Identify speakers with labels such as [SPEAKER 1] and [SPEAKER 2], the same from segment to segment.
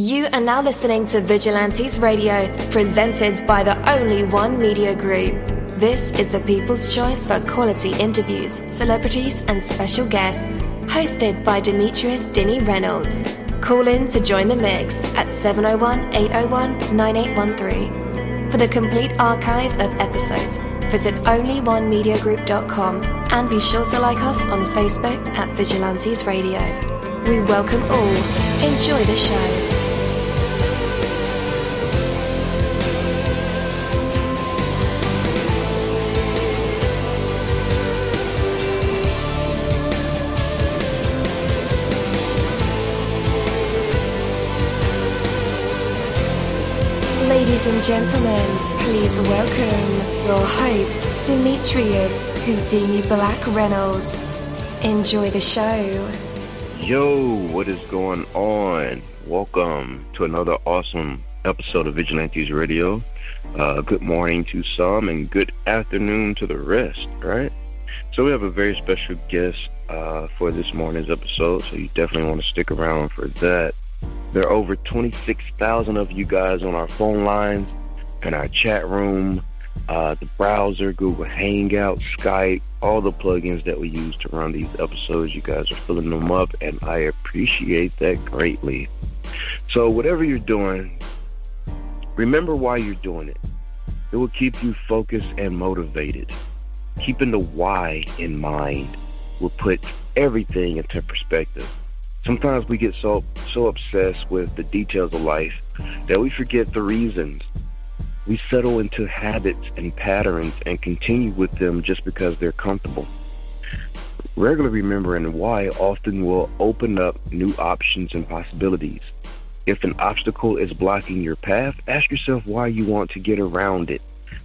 [SPEAKER 1] You are now listening to Vigilantes Radio, presented by the Only One Media Group. This is the people's choice for quality interviews, celebrities and special guests. Hosted by Demetrius Dinny Reynolds. Call in to join the mix at 701-801-9813. For the complete archive of episodes, visit onlyonemediagroup.com and be sure to like us on Facebook at Vigilantes Radio. We welcome all. Enjoy the show. Ladies and gentlemen, please welcome your host, Demetrius Houdini Black Reynolds. Enjoy the show.
[SPEAKER 2] Yo, what is going on? Welcome to another awesome episode of Vigilantes Radio. Good morning to some and good afternoon to the rest, right? So we have a very special guest for this morning's episode, so you definitely want to stick around for that. There are over 26,000 of you guys on our phone lines and our chat room, the browser, Google Hangout, Skype, all the plugins that we use to run these episodes. You guys are filling them up, and I appreciate that greatly. So whatever you're doing, remember why you're doing it. It will keep you focused and motivated. Keeping the why in mind will put everything into perspective. Sometimes we get so obsessed with the details of life that we forget the reasons. We settle into habits and patterns and continue with them just because they're comfortable. Regularly remembering why often will open up new options and possibilities. If an obstacle is blocking your path, ask yourself why you want to get around it.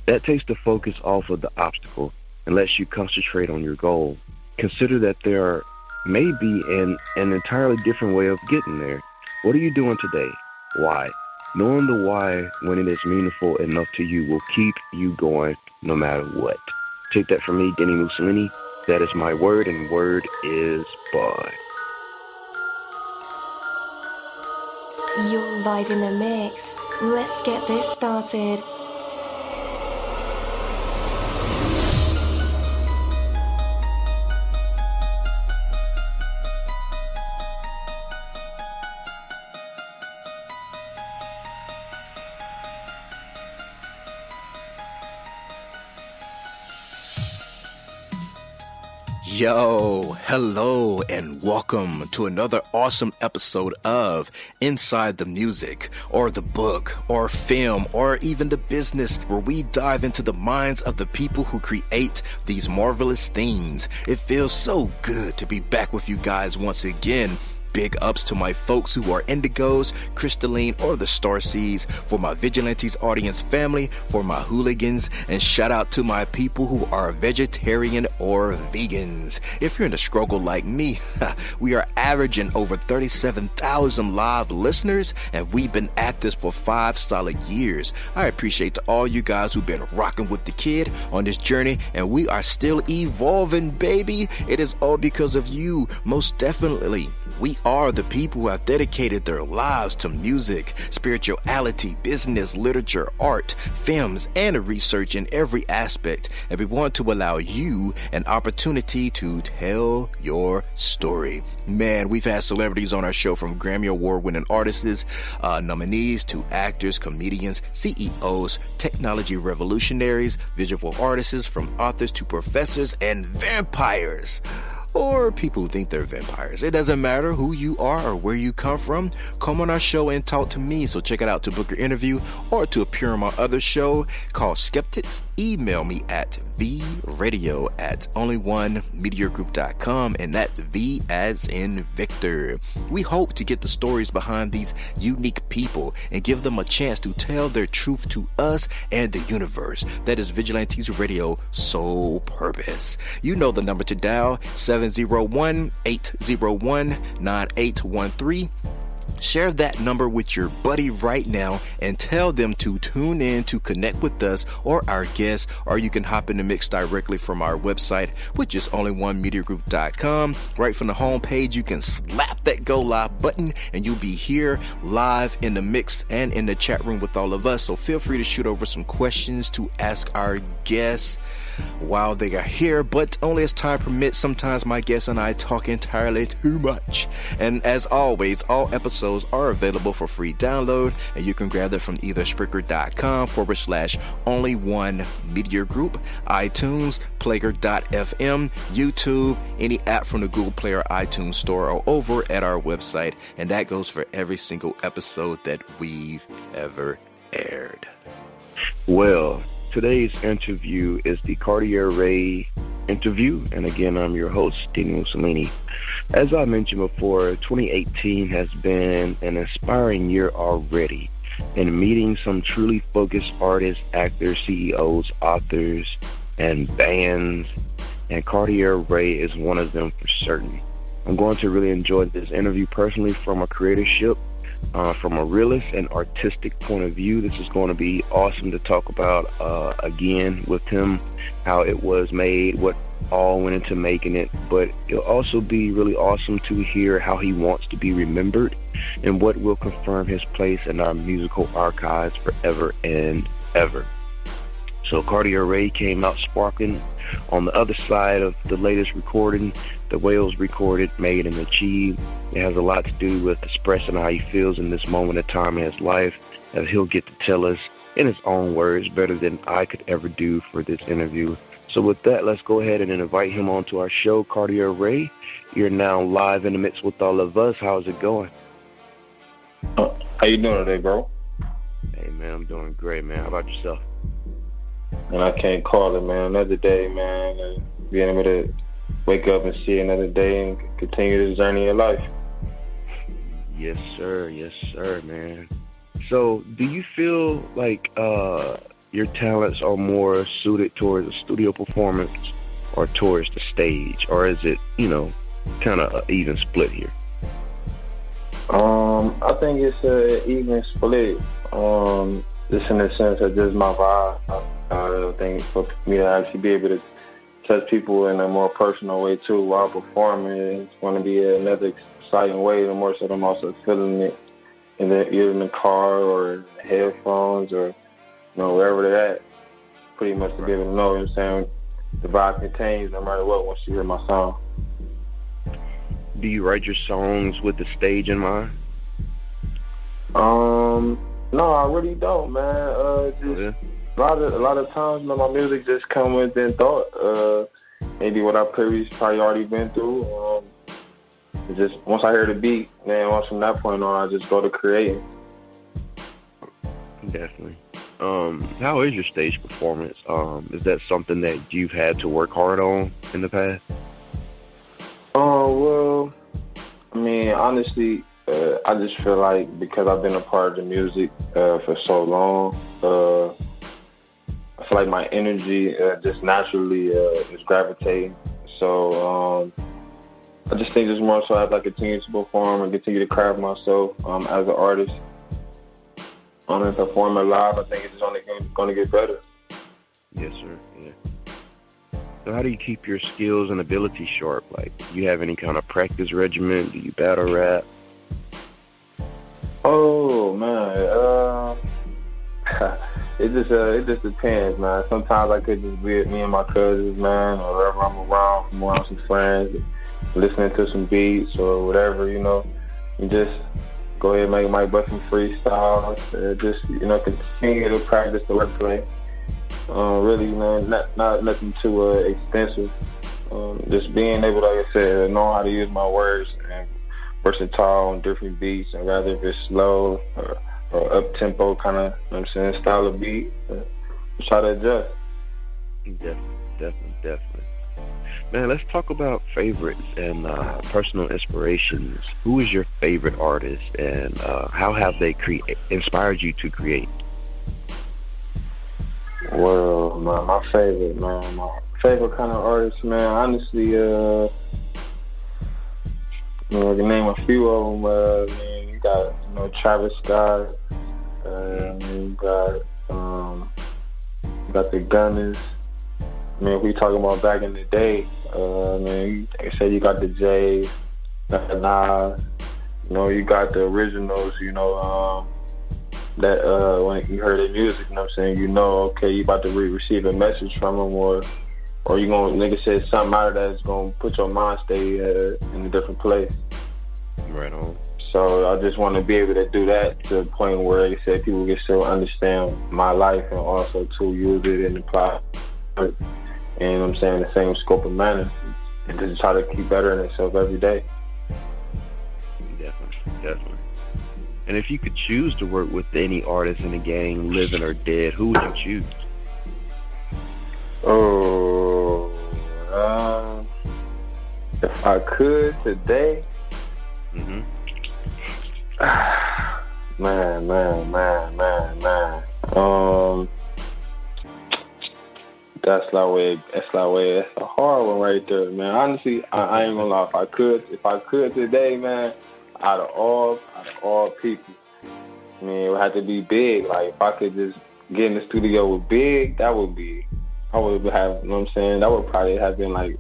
[SPEAKER 2] That takes the focus off of the obstacle and lets you concentrate on your goal. Consider that there may be an entirely different way of getting there. What are you doing today? Why? Knowing the why when it is meaningful enough to you will keep you going no matter what. Take that from me, dini-mussolini. That is my word, and word is bond.
[SPEAKER 1] You're live in the mix. Let's get this started.
[SPEAKER 3] Yo, hello, and welcome to another awesome episode of Inside the Music, or the book, or film, or even the business, where we dive into the minds of the people who create these marvelous things. It feels so good to be back with you guys once again. Big ups to my folks who are indigos, crystalline, or the star seeds, for my Vigilantes audience family, for my hooligans, and shout out to my people who are vegetarian or vegans. If you're in the struggle like me, we are averaging over 37,000 live listeners, and we've been at this for 5 solid years. I appreciate to all you guys who've been rocking with the kid on this journey, and we are still evolving, baby. It is all because of you, most definitely. We are the people who have dedicated their lives to music, spirituality, business, literature, art, films, and research in every aspect. And we want to allow you an opportunity to tell your story. Man, we've had celebrities on our show, from Grammy Award-winning artists, nominees, to actors, comedians, CEOs, technology revolutionaries, visual artists, from authors to professors, and vampires. Or people who think they're vampires. It doesn't matter who you are or where you come from. Come on our show and talk to me. So check it out to book your interview or to appear on my other show called Skeptics. Email me at vradio@onlyonemediagroup.com, and that's V as in Victor. We hope to get the stories behind these unique people and give them a chance to tell their truth to us and the universe. That is Vigilantes Radio sole purpose. You know the number to dial, 701-801-9813. Share that number with your buddy right now and tell them to tune in to connect with us or our guests, or you can hop in the mix directly from our website, which is onlyonemediagroup.com. Right from the homepage, you can slap that go live button and you'll be here live in the mix and in the chat room with all of us. So feel free to shoot over some questions to ask our guests while they are here, but only as time permits. Sometimes my guests and I talk entirely too much. And as always, all episodes are available for free download, and you can grab them from either Spreaker.com/only1mediagroup, iTunes, Player.fm, YouTube, any app from the Google Play or iTunes Store, or over at our website. And that goes for every single episode that we've ever aired.
[SPEAKER 2] Well, today's interview is the Cartier'Ray Interview, and again, I'm your host, dini-mussolini. As I mentioned before, 2018 has been an inspiring year already, in meeting some truly focused artists, actors, CEOs, authors, and bands, and Cartier'Ray is one of them for certain. I'm going to really enjoy this interview personally from a creatorship, from a realist and artistic point of view. This is going to be awesome to talk about again with him, how it was made, what all went into making it, but it'll also be really awesome to hear how he wants to be remembered and what will confirm his place in our musical archives forever and ever. So Cartier'Ray came out sparkling on the other side of the latest recording, the Wales recorded, Made and Achieved. It has a lot to do with expressing how he feels in this moment of time in his life, as he'll get to tell us in his own words better than I could ever do for this interview. So with that, let's go ahead and invite him onto our show. Cartier'Ray, you're now live in the mix with all of us. How's it going?
[SPEAKER 4] How you doing today, bro?
[SPEAKER 2] Hey, man, I'm doing great, man. How about yourself?
[SPEAKER 4] And I can't call it, man. Another day, man. And being able to wake up and see another day and continue this journey of life.
[SPEAKER 2] Yes, sir. Yes, sir, man. So, do you feel like your talents are more suited towards a studio performance or towards the stage? Or is it, kind of an even split here?
[SPEAKER 4] I think it's an even split. Just in the sense of just my vibe. I think for me to actually be able to touch people in a more personal way too while performing, it's going to be another exciting way. The more so I'm also feeling it either in the car or in the headphones or wherever they're at. Pretty much to be able to know, what I'm saying, the vibe contains no matter what once you hear my song.
[SPEAKER 2] Do you write your songs with the stage in mind?
[SPEAKER 4] No, I really don't, man. A lot of times, my music just come within thought. Maybe what I previously probably already been through. Just once I hear the beat, then once from that point on, I just go to creating.
[SPEAKER 2] Definitely. How is your stage performance? Is that something that you've had to work hard on in the past?
[SPEAKER 4] Well, I mean, honestly, I just feel like because I've been a part of the music for so long, I feel like my energy just naturally is gravitating. So I just think it's more so as I continue to perform and continue to craft myself as an artist and performing live, I think it's just only going to get better.
[SPEAKER 2] Yes, sir. Yeah. So how do you keep your skills and ability sharp? Like, do you have any kind of practice regimen? Do you battle rap?
[SPEAKER 4] Oh, man. It just depends, man. Sometimes I could just be with me and my cousins, man, or wherever I'm around, from around some friends, listening to some beats or whatever, you just go ahead and might bust some freestyles, just, continue to practice the wordplay. Really, man, not nothing too extensive. Just being able, like I said, know how to use my words and versatile on different beats, and rather if it's slow or up-tempo kind of, style of beat, try to adjust. Definitely.
[SPEAKER 2] Man, let's talk about favorites and personal inspirations. Who is your favorite artist, and how have they inspired you to create?
[SPEAKER 4] Well, my favorite kind of artist, man, honestly, I can name a few of them. got, Travis Scott. You got the Gunners. I mean, if we talking about back in the day, like I said, you got the Jays, got the Nas. You got the originals. That when you heard the music, okay, you about to receive a message from them, or you gonna, nigga said something out of that's gonna put your mind stay in a different place.
[SPEAKER 2] Right on.
[SPEAKER 4] So I just want to be able to do that to the point where, like I said, people can still understand my life and also to use it and apply it, and the same scope of manner, and just try to keep bettering itself every day.
[SPEAKER 2] Definitely. And if you could choose to work with any artist in the game, living or dead, who would you choose?
[SPEAKER 4] If I could today, man. That's a hard one right there, man. Honestly, I ain't gonna lie. If I could today, man, out of all people, I mean, it would have to be big. Like, if I could just get in the studio with Big, I would have, that would probably have been like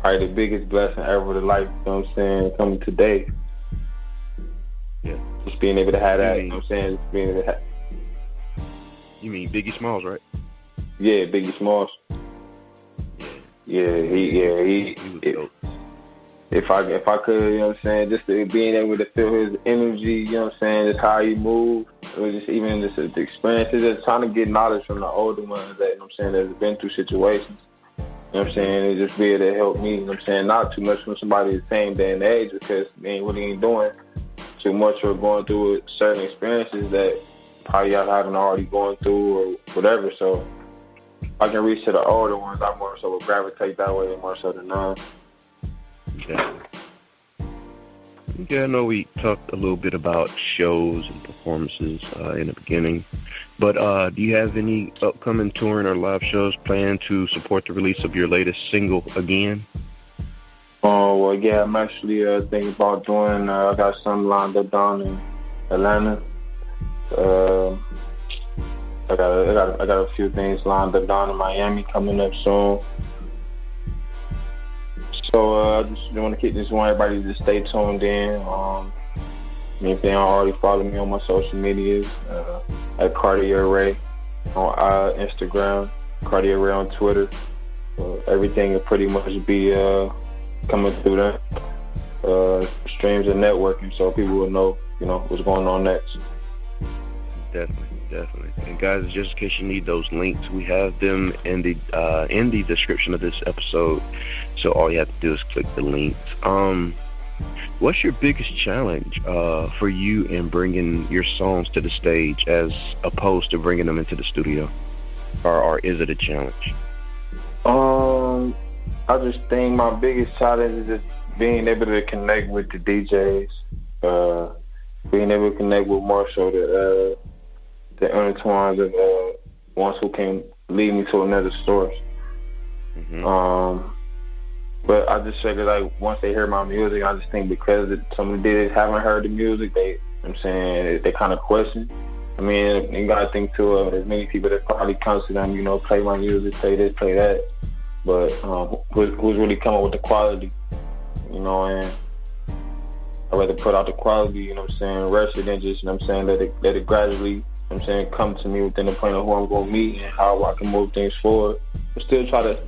[SPEAKER 4] probably the biggest blessing ever to life, coming today.
[SPEAKER 2] Yeah.
[SPEAKER 4] Just being able to have that, just being able to have.
[SPEAKER 2] You mean Biggie Smalls, right?
[SPEAKER 4] Yeah, Biggie Smalls. Yeah, he was dope. If I could, just being able to feel his energy, just how he moved, it was just even just the experiences, just trying to get knowledge from the older ones that, that have been through situations, and just be able to help me, not too much from somebody the same day and age, because they ain't doing too much or going through certain experiences that probably I haven't already gone through or whatever. So if I can reach to the older ones, I more so would gravitate that way more so than none.
[SPEAKER 2] Yeah, I know we talked a little bit about shows and performances in the beginning, but do you have any upcoming touring or live shows planned to support the release of your latest single, Again?
[SPEAKER 4] Oh, well, yeah, I'm actually thinking about doing, I got something lined up down in Atlanta. I got a few things lined up down in Miami coming up soon. So I just want everybody to stay tuned in. If they don't already follow me on my social medias, at Cartier'Ray on Instagram, Cartier'Ray on Twitter. Everything will pretty much be coming through that streams and networking, so people will know, what's going on next.
[SPEAKER 2] Definitely. And guys, just in case you need those links, we have them in the description of this episode. So all you have to do is click the links. What's your biggest challenge for you in bringing your songs to the stage as opposed to bringing them into the studio? Or is it a challenge?
[SPEAKER 4] I just think my biggest challenge is just being able to connect with the DJs, being able to connect with more so the intertwines of ones who can lead me to another source. But I just figure, like, once they hear my music, I just think because some of the DJs haven't heard the music, they kind of question. I mean, you gotta think too, there's many people that probably comes to them, play my music, play this, play that. But who's really coming with the quality, and I'd rather put out the quality, rush it than just, let it gradually, come to me within the point of who I'm going to meet and how I can move things forward. But still try to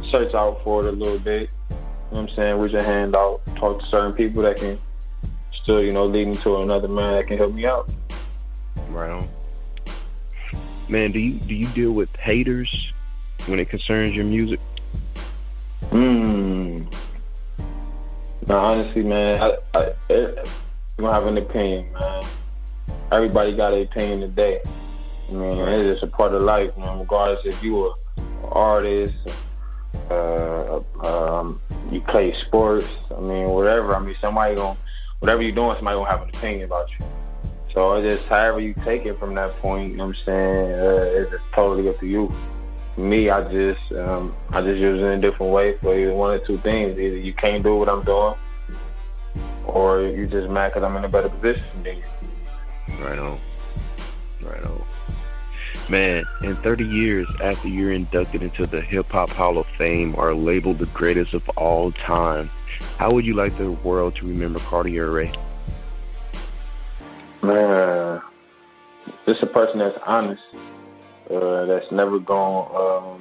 [SPEAKER 4] search out for it a little bit, reach your hand out, talk to certain people that can still, lead me to another man that can help me out.
[SPEAKER 2] Right on. Man, do you deal with haters when it concerns your music?
[SPEAKER 4] No, honestly, man, I don't have an opinion, man. Everybody got an opinion today. I mean, it's just a part of life, man. Regardless if you are an artist, you play sports, whatever. Whatever you're doing, somebody gonna have an opinion about you. So it's just however you take it from that point, it's just totally up to you. Me, I just use it in a different way for either one or two things. Either you can't do what I'm doing, or you just mad because I'm in a better position than you.
[SPEAKER 2] Right on. Man, in 30 years after you're inducted into the Hip Hop Hall of Fame or labeled the greatest of all time, how would you like the world to remember Cartier'Ray?
[SPEAKER 4] Man, just a person that's honest, that's never gonna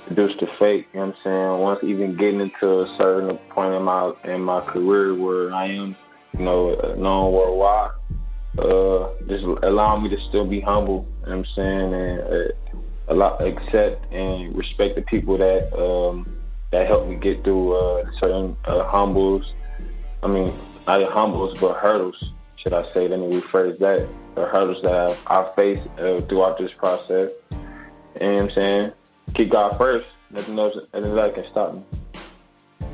[SPEAKER 4] produce the fake. You know what I'm saying? Once even getting into a certain point in my career where I am, known worldwide, just allow me to still be humble. You know what I'm saying? And accept and respect the people that helped me get through certain humbles. I mean, not humbles, but hurdles, should I say? Let me rephrase that. The hurdles that I faced throughout this process. You know what I'm saying? Keep God first. Nothing else that can stop me.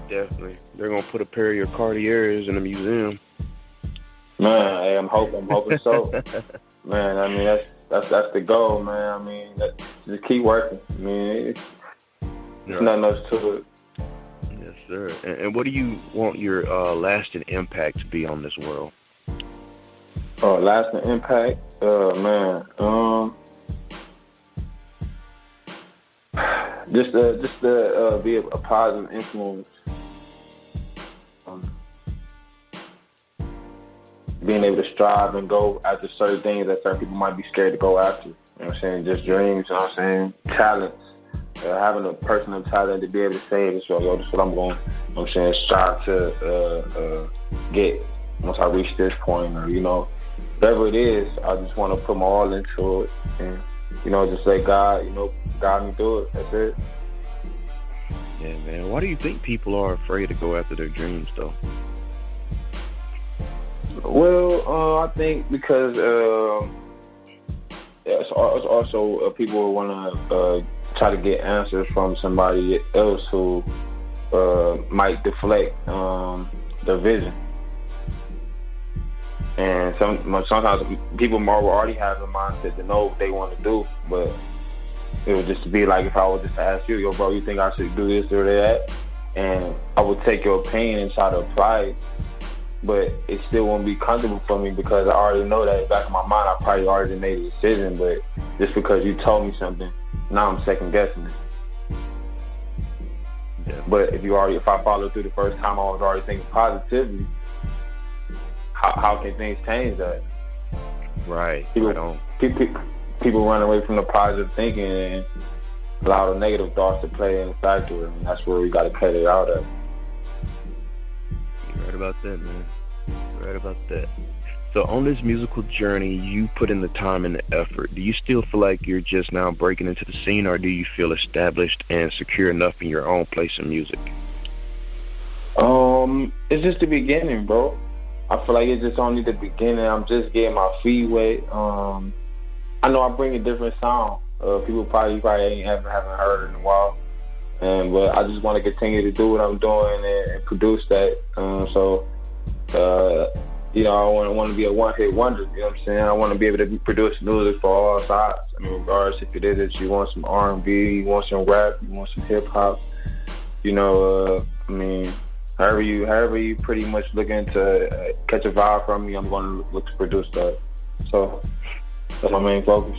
[SPEAKER 2] Definitely. They're going to put a pair of your Cartiers in a museum.
[SPEAKER 4] Man, hey, I'm hoping so. Man, I mean, that's the goal, man. I mean, just keep working. I mean, it's nothing else to it.
[SPEAKER 2] Yes, sir. And what do you want your lasting impact to be on this world?
[SPEAKER 4] Oh, lasting impact? Man. Just to be a positive influence. Being able to strive and go after certain things that certain people might be scared to go after. You know what I'm saying? Just dreams, you know what I'm saying? Talents. Having a personal talent to be able to say this, yo, this is what I'm going, you know what I'm saying, strive to get once I reach this point, or, whatever it is, I just want to put my all into it and, just say, God, guide me through it. That's it.
[SPEAKER 2] Yeah, man. Why do you think people are afraid to go after their dreams, though?
[SPEAKER 4] Well, I think because it's also people want to try to get answers from somebody else who might deflect their vision. And sometimes people already have a mindset to know what they want to do, but it would just be like if I was just to ask you, yo, bro, you think I should do this or that? And I would take your opinion and try to apply it, but it still won't be comfortable for me because I already know that in the back of my mind I probably already made a decision, but just because you told me something, now I'm second guessing it. Yeah. But if I followed through the first time, I was already thinking positively. How can things change that?
[SPEAKER 2] Right.
[SPEAKER 4] People run away from the positive thinking and allow the negative thoughts to play in a factor, and that's where we got to cut it out at.
[SPEAKER 2] You're right about that, man. You're right about that. So on this musical journey, you put in the time and the effort. Do you still feel like you're just now breaking into the scene, or do you feel established and secure enough in your own place in music?
[SPEAKER 4] It's just the beginning, bro. I feel like it's just only the beginning. I'm just getting my feet wet. I know I bring a different sound. People probably haven't heard in a while. But I just want to continue to do what I'm doing and produce that. I want to be a one-hit wonder. You know what I'm saying? I want to be able to produce music for all sides. I mean, regardless if it is that you want some R&B, you want some rap, you want some hip-hop. However you pretty much looking to catch a vibe from me, I'm going to look to produce that. So that's my main focus.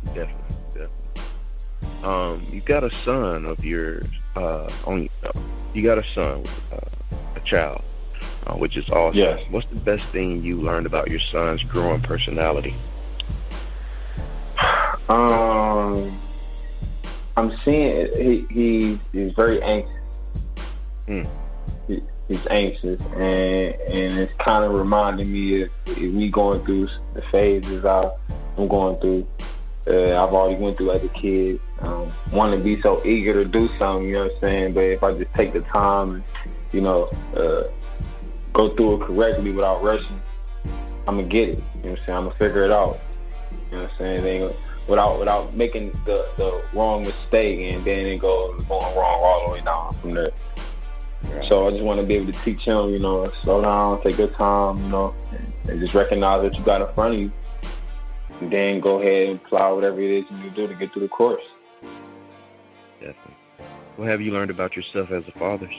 [SPEAKER 2] Definitely. You got a son of yours. You got a son, a child, which is awesome.
[SPEAKER 4] Yes.
[SPEAKER 2] What's the best thing you learned about your son's growing personality?
[SPEAKER 4] I'm seeing he's very anxious. He's anxious, and it's kind of reminding me of me going through the phases I'm going through. I've already went through as a kid. Want to be so eager to do something, you know what I'm saying? But if I just take the time and, go through it correctly without rushing, I'm going to get it. You know what I'm saying? I'm going to figure it out. You know what I'm saying? Without making the wrong mistake and then it going wrong all the way down from there. Right. So I just want to be able to teach him, slow down, take your time, and just recognize what you got in front of you. And then go ahead and apply whatever it is you need to do to get through the course.
[SPEAKER 2] Definitely. What have you learned about yourself as a father?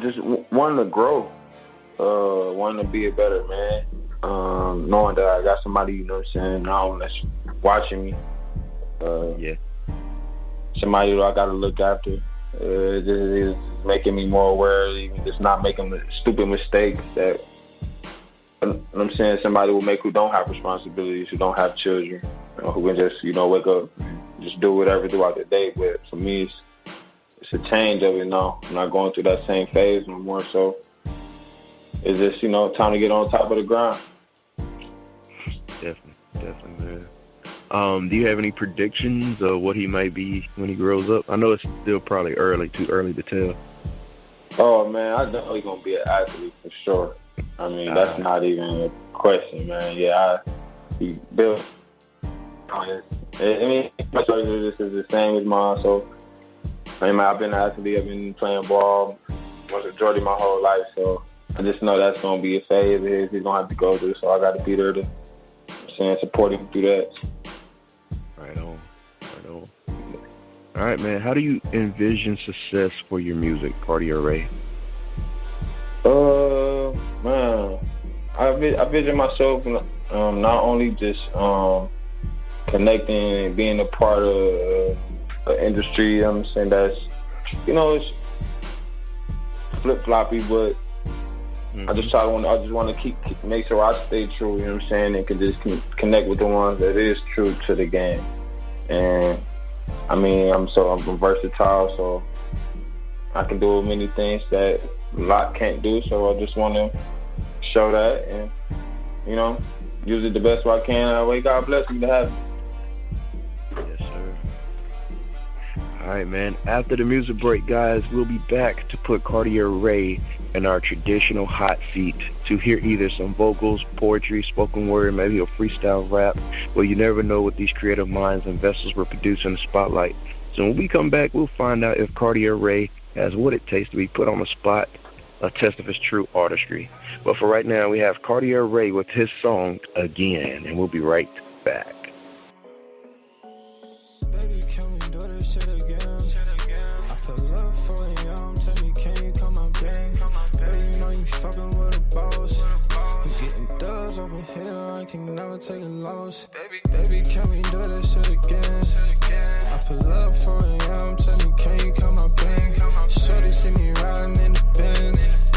[SPEAKER 4] Just wanting to grow, wanting to be a better man, knowing that I got somebody, you know what I'm saying, now that's watching me. Somebody that I got to look after. This is making me more aware, even just not making stupid mistakes that, you know what I'm saying, somebody will make who don't have responsibilities, who don't have children, you know, who can just, you know, wake up, just do whatever throughout the day. But for me, it's a change of it now. I'm not going through that same phase no more, so it's just, you know, time to get on top of the grind.
[SPEAKER 2] Definitely, man. Do you have any predictions of what he might be when he grows up? I know it's still probably too early to tell.
[SPEAKER 4] Oh, man, I know he's going to be an athlete for sure. I mean, that's not even a question, man. Yeah, he built. I mean, my choices is the same as mine, so I mean, I've been an athlete. I've been playing ball most majority of my whole life, so I just know that's going to be a phase of his he's going to have to go through, so I got to be there to support him through that.
[SPEAKER 2] Right on. All right, man, how do you envision success for your music, Cartier'Ray?
[SPEAKER 4] Man, I vision myself not only just connecting and being a part of an industry, you know what I'm saying, that's, you know, it's flip-floppy, but I just want to keep make sure I stay true, you know what I'm saying, and can just connect with the ones that is true to the game. And I mean, I'm versatile, so I can do many things that a lot can't do. So I just want to show that and, you know, use it the best way I can. That way, God bless me to have it.
[SPEAKER 2] Yes, sir. All right, man. After the music break, guys, we'll be back to put Cartier'Ray in our traditional hot seat to hear either some vocals, poetry, spoken word, maybe a freestyle rap. Well, you never know what these creative minds and vessels will produce in the spotlight. So when we come back, we'll find out if Cartier'Ray has what it takes to be put on the spot, a test of his true artistry. But for right now, we have Cartier'Ray with his song Again, and we'll be right back.
[SPEAKER 5] Baby, can we do this shit again? I put love for you, tell me, can you come out gang? Baby, you know you fucking with a boss. You getting dubs over here, I can never take a loss. Baby, can we do this shit again? I put love for you, tell me, can you come out gang? Shorty see me riding in the Benz.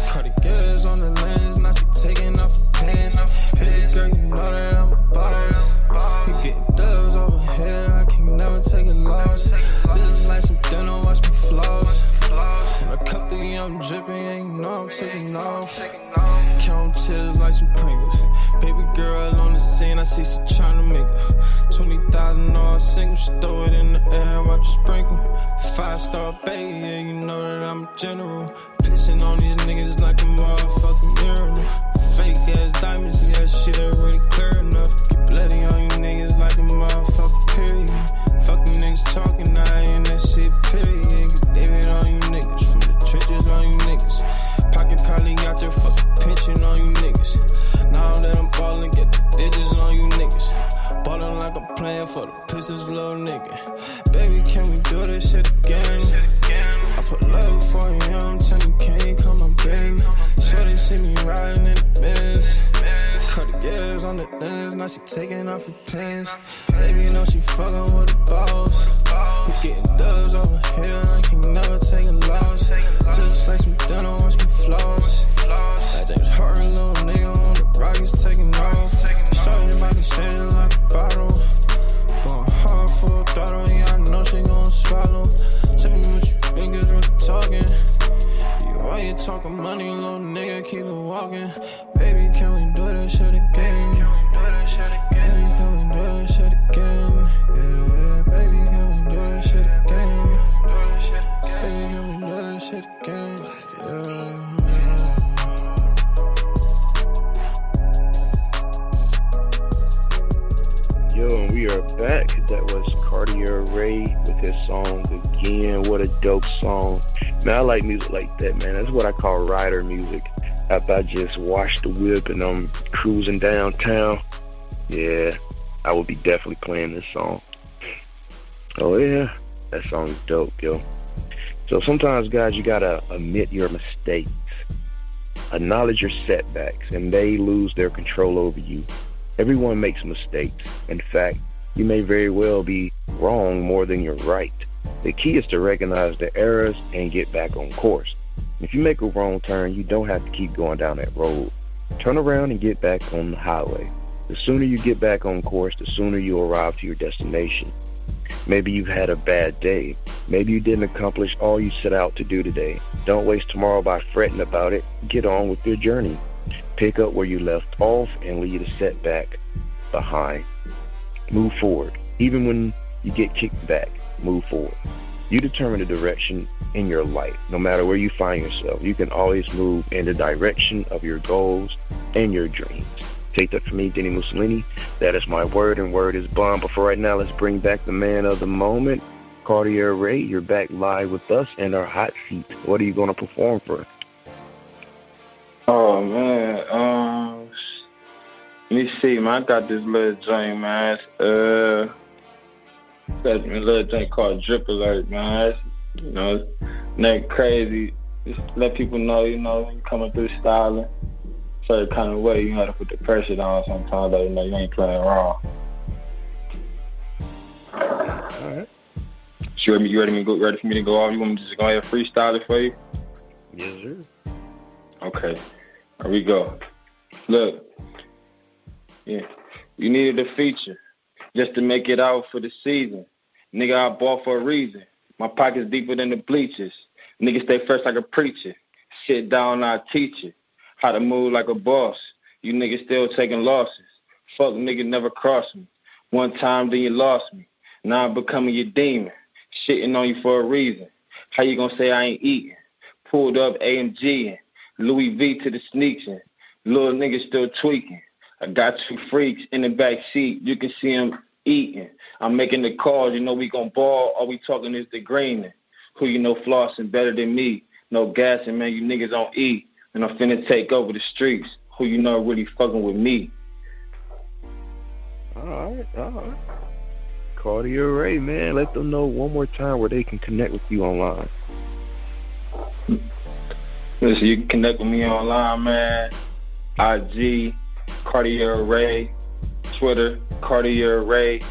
[SPEAKER 5] Cartier's on the lens, now she taking off her pants. Baby girl, you know that I'm a boss. You getting dubs over here, I can never take a loss. This like some dinner, watch me floss. When I cup the I'm dripping, and you know I'm taking off. Count tears like some Pringles. Baby girl on the scene, I see she tryna make her 20,000 all single, she throw it in the air, watch it sprinkle. 5-star baby, yeah, you know that I'm a general. Pissing on these niggas like a motherfucking urinal. Fake ass diamonds, yeah, shit already clear enough. Get bloody on you niggas like a motherfucking period. Fuck you niggas talking, I ain't that shit, period. Get David on you niggas, from the trenches on you niggas. Pocket probably out there fucking pinching on you niggas. Now that I'm ballin', get the digits on you niggas. Ballin' like I'm playing for the Pistons, little nigga. Baby, can we do this shit again? I put love for you, tell me, can you come on, baby? Shorty see me riding in the Benz. Cartier's on the lens, now she taking off her pants. Baby, you know she fucking with the boss. We getting dubs over here, I can never take a loss. Just like some dinner, watch me floss. Like James Harden, little nigga on the Rockets taking off. Shorty about to shade it like a bottle. Going hard for a throttle, yeah, I know she gon' swallow. Tell me what you niggas really talking. Why you talking money, little nigga, keep it walking. Baby, can we do this shit again? Baby, can we do this shit again? Yeah, baby, can we do this shit again? Baby, can we do this shit again? Yeah.
[SPEAKER 2] Yo, and we are back. That was Cartier'Ray with his song Again. What a dope song. Man, I like music like that, man. That's what I call rider music. After I just wash the whip and I'm cruising downtown, yeah, I would be definitely playing this song. Oh, yeah. That song's dope, yo. So sometimes, guys, you gotta admit your mistakes, acknowledge your setbacks, and they lose their control over you. Everyone makes mistakes. In fact, you may very well be wrong more than you're right. The key is to recognize the errors and get back on course. If you make a wrong turn, you don't have to keep going down that road. Turn around and get back on the highway. The sooner you get back on course, the sooner you arrive to your destination. Maybe you've had a bad day. Maybe you didn't accomplish all you set out to do today. Don't waste tomorrow by fretting about it. Get on with your journey. Pick up where you left off and leave a setback behind. Move forward. Even when you get kicked back, move forward. You determine the direction in your life. No matter where you find yourself, you can always move in the direction of your goals and your dreams. Take that from me, Dini-Mussolini. That is my word, and word is bond. But for right now, let's bring back the man of the moment, Cartier'Ray. You're back live with us in our hot seat. What are you going to perform for us?
[SPEAKER 4] Oh, man. Let me see, man. I got this little joint, man. Got a little joint called Drip Alert, man. Nothing crazy. Just let people know, you coming through styling. Certain kind of way, you got to put the pressure down sometimes, that you ain't playing wrong.
[SPEAKER 2] All right.
[SPEAKER 4] You ready for me to go off? You want me to just go ahead and freestyle it for you?
[SPEAKER 2] Yes, sir.
[SPEAKER 4] Okay. Here we go. Look. Yeah. You needed a feature just to make it out for the season. Nigga, I bought for a reason. My pocket's deeper than the bleachers. Nigga, stay first like a preacher. Sit down, I'll teach you how to move like a boss. You niggas still taking losses. Fuck nigga, never cross me. One time, then you lost me. Now I'm becoming your demon. Shitting on you for a reason. How you gonna say I ain't eating? Pulled up AMGing. Louis V to the sneaks in. Little niggas still tweaking. I got two freaks in the back seat. You can see them eating. I'm making the calls. We gon' ball. All we talking is the greening. Who flossing better than me? No gassing, man. You niggas on E. And I'm finna take over the streets. Who really fucking with me?
[SPEAKER 2] All right. Cartier'Ray, man. Let them know one more time where they can connect with you online.
[SPEAKER 4] Listen, you can connect with me online, man. IG, Cartier'Ray. Twitter, Cartier'Ray.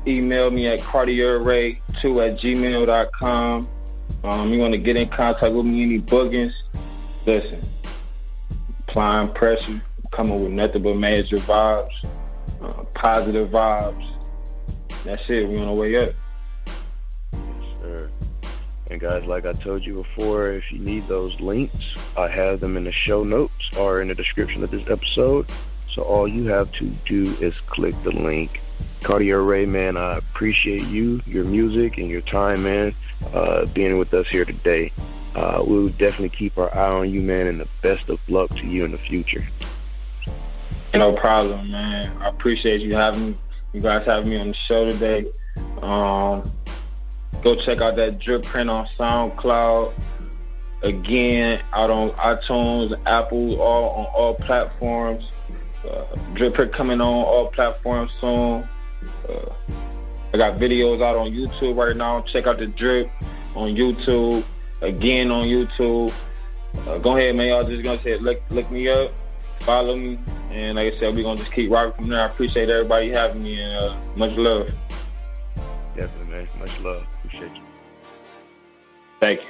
[SPEAKER 4] Email me at cartier'ray2@gmail.com. You want to get in contact with me, any bookings? Listen, applying pressure, coming with nothing but major vibes, positive vibes. That's it. We on our way up.
[SPEAKER 2] Yes, sir. And guys, like I told you before, if you need those links, I have them in the show notes or in the description of this episode. So all you have to do is click the link. Cartier'Ray, man, I appreciate you, your music, and your time, man, being with us here today. We'll definitely keep our eye on you, man, and the best of luck to you in the future.
[SPEAKER 4] No problem, man. I appreciate you guys having me on the show today. Go check out that Drip Print on SoundCloud. Again, out on iTunes, Apple, on all platforms. Drip Print coming on all platforms soon. I got videos out on YouTube right now. Check out the Drip on YouTube. Again on YouTube. Go ahead, man. Y'all just gonna say look me up, follow me, and like I said, we're gonna just keep rocking from there. I appreciate everybody having me, and much love.
[SPEAKER 2] Definitely, man. Much love. Appreciate you.
[SPEAKER 4] Thank you.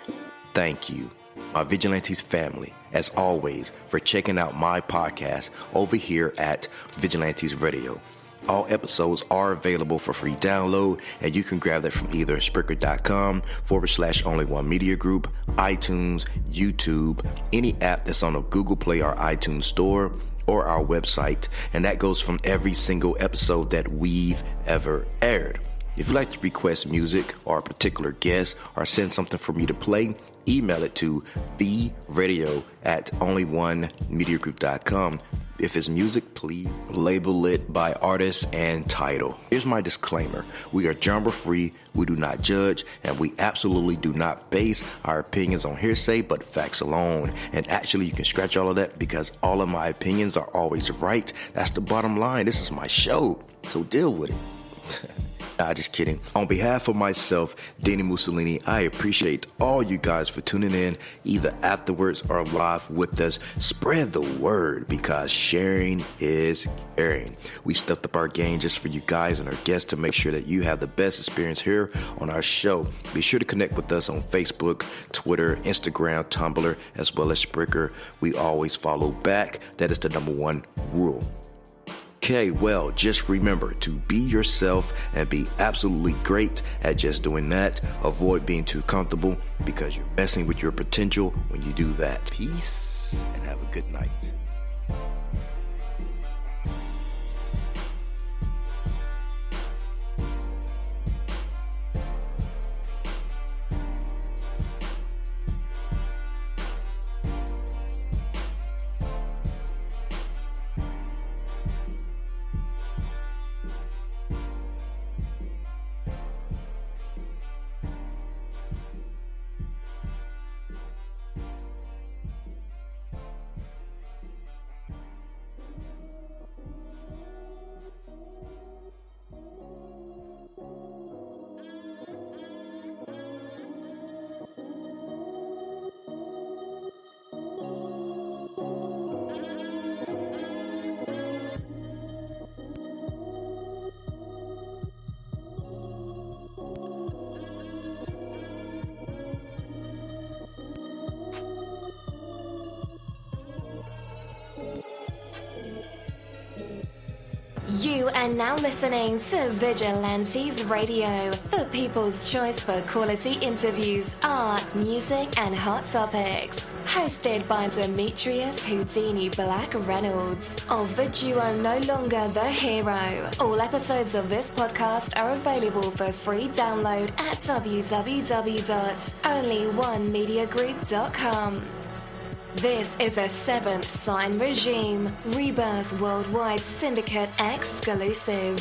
[SPEAKER 3] Thank you, my Vigilantes family, as always, for checking out my podcast over here at Vigilantes Radio. All episodes are available for free download, and you can grab that from either Spreaker.com/only1mediagroup, iTunes, YouTube, any app that's on a Google Play or iTunes store, or our website, and that goes from every single episode that we've ever aired. If you'd like to request music or a particular guest or send something for me to play, email it to theradio@only1mediagroup.com. If it's music, please label it by artist and title. Here's my disclaimer. We are genre-free, we do not judge, and we absolutely do not base our opinions on hearsay, but facts alone. And actually, you can scratch all of that because all of my opinions are always right. That's the bottom line. This is my show, so deal with it. Nah, just kidding. On behalf of myself, Dini-Mussolini, I appreciate all you guys for tuning in, either afterwards or live with us. Spread the word, because sharing is caring. We stepped up our game just for you guys and our guests to make sure that you have the best experience here on our show. Be sure to connect with us on Facebook, Twitter, Instagram, Tumblr, as well as Spreaker. We always follow back. That is the number one rule. Okay, well, just remember to be yourself and be absolutely great at just doing that. Avoid being too comfortable, because you're messing with your potential when you do that. Peace and have a good night.
[SPEAKER 1] You are now listening to Vigilantes Radio, the people's choice for quality interviews, art, music, and hot topics. Hosted by Demetrius Houdini Black Reynolds of the duo No Longer the Hero. All episodes of this podcast are available for free download at www.onlyonemediagroup.com. This is a Seventh Sign Regime Rebirth Worldwide Syndicate exclusive.